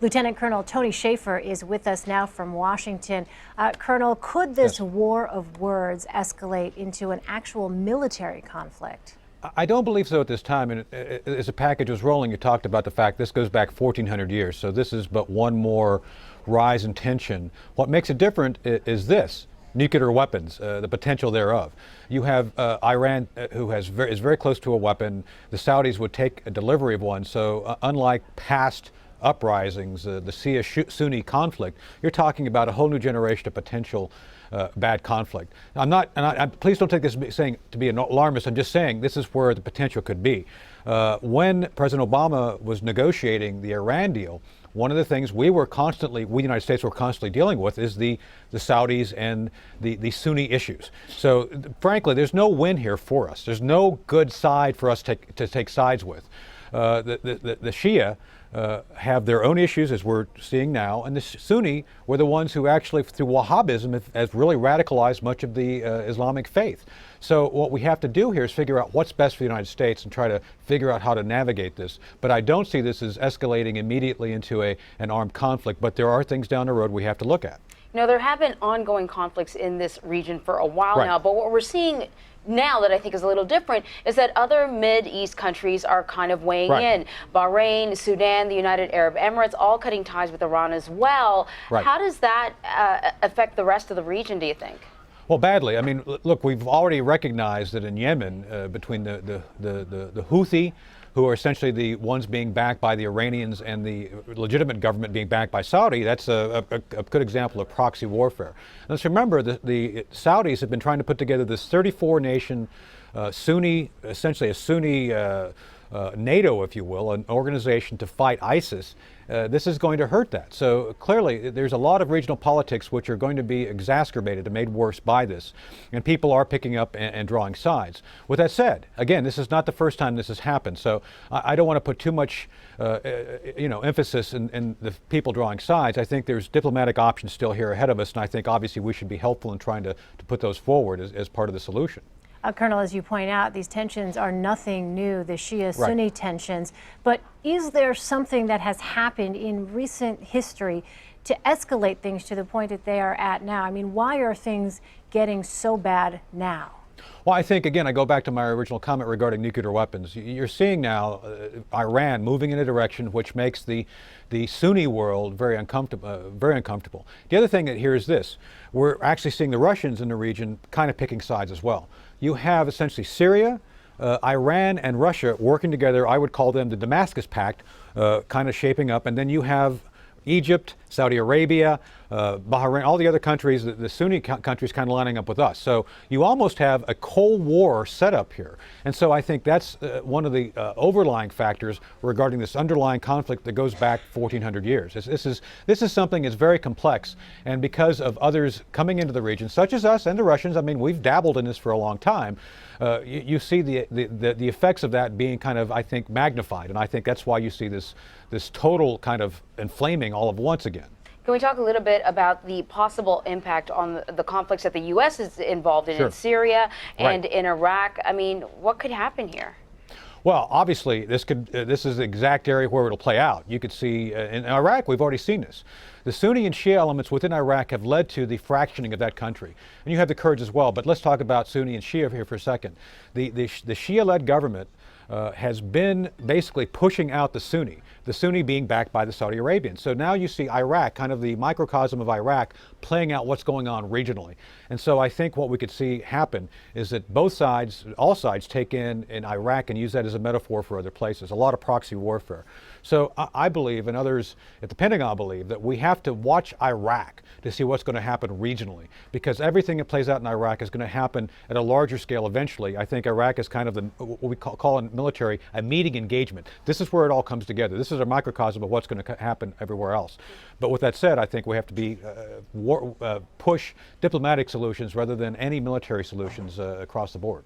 Lieutenant Colonel Tony Shaffer is with us now from Washington. Colonel, could this war of words escalate into an actual military conflict? I don't believe so at this time. And as the package was rolling, you talked about the fact this goes back 1,400 years. So this is but one more rise in tension. What makes it different is this: nuclear weapons, the potential thereof. You have Iran, who is very close to a weapon. The Saudis would take a delivery of one. So unlike past uprisings, the Shia-Sunni conflict, you're talking about a whole new generation of potential bad conflict. I'm not, and please don't take this saying to be an alarmist. I'm just saying this is where the potential could be. When President Obama was negotiating the Iran deal, one of the things we the United States were constantly dealing with is the Saudis and the Sunni issues. So frankly, there's no win here for us. There's no good side for us to take sides with. The Shia have their own issues, as we're seeing now, and the Sunni were the ones who actually, through Wahhabism, have really radicalized much of the Islamic faith. So what we have to do here is figure out what's best for the United States and try to figure out how to navigate this. But I don't see this as escalating immediately into an armed conflict, but there are things down the road we have to look at. You know, there have been ongoing conflicts in this region for a while now, but what we're seeing now that I think is a little different is that other Mid-East countries are kind of weighing in. Bahrain, Sudan, the United Arab Emirates, all cutting ties with Iran as well. How does that affect the rest of the region, do you think? Well, badly. I mean, look, we've already recognized that in Yemen, between the Houthi, who are essentially the ones being backed by the Iranians, and the legitimate government being backed by Saudi, that's a good example of proxy warfare. Let's remember that the Saudis have been trying to put together this 34-nation Sunni, essentially a Sunni NATO, if you will, an organization to fight ISIS. This is going to hurt that. So clearly, there's a lot of regional politics which are going to be exacerbated and made worse by this. And people are picking up and drawing sides. With that said, again, this is not the first time this has happened. So I don't want to put too much emphasis in the people drawing sides. I think there's diplomatic options still here ahead of us. And I think obviously we should be helpful in trying to put those forward as part of the solution. Colonel, as you point out, these tensions are nothing new, the Shia-Sunni tensions. But is there something that has happened in recent history to escalate things to the point that they are at now? I mean, why are things getting so bad now? Well, I think, again, I go back to my original comment regarding nuclear weapons. You're seeing now Iran moving in a direction which makes the Sunni world very uncomfortable. The other thing here is this: we're actually seeing the Russians in the region kind of picking sides as well. You have essentially Syria, Iran, and Russia working together. I would call them the Damascus Pact, kind of shaping up. And then you have Egypt, Saudi Arabia, Bahrain, all the other countries, the Sunni countries kind of lining up with us. So you almost have a Cold War setup here. And so I think that's one of the overlying factors regarding this underlying conflict that goes back 1,400 years. This is something that's very complex. And because of others coming into the region, such as us and the Russians, I mean, we've dabbled in this for a long time. You see the effects of that being kind of, I think, magnified. And I think that's why you see this total kind of inflaming all of once again. Can we talk a little bit about the possible impact on the conflicts that the U.S. is involved in Syria and in Iraq? I mean, what could happen here? Well, obviously, this is the exact area where it'll play out. You could see in Iraq, we've already seen this. The Sunni and Shia elements within Iraq have led to the fractioning of that country. And you have the Kurds as well, but let's talk about Sunni and Shia here for a second. The Shia-led government has been basically pushing out the Sunni being backed by the Saudi Arabians. So now you see Iraq, kind of the microcosm of Iraq, playing out what's going on regionally. And so I think what we could see happen is that both sides, all sides, take in Iraq and use that as a metaphor for other places, a lot of proxy warfare. So I believe, and others at the Pentagon believe, that we have to watch Iraq to see what's going to happen regionally, because everything that plays out in Iraq is going to happen at a larger scale eventually. I think Iraq is kind of what we call in military a meeting engagement. This is where it all comes together. This is a microcosm of what's going to happen everywhere else. But with that said, I think we have to be push diplomatic solutions rather than any military solutions across the board.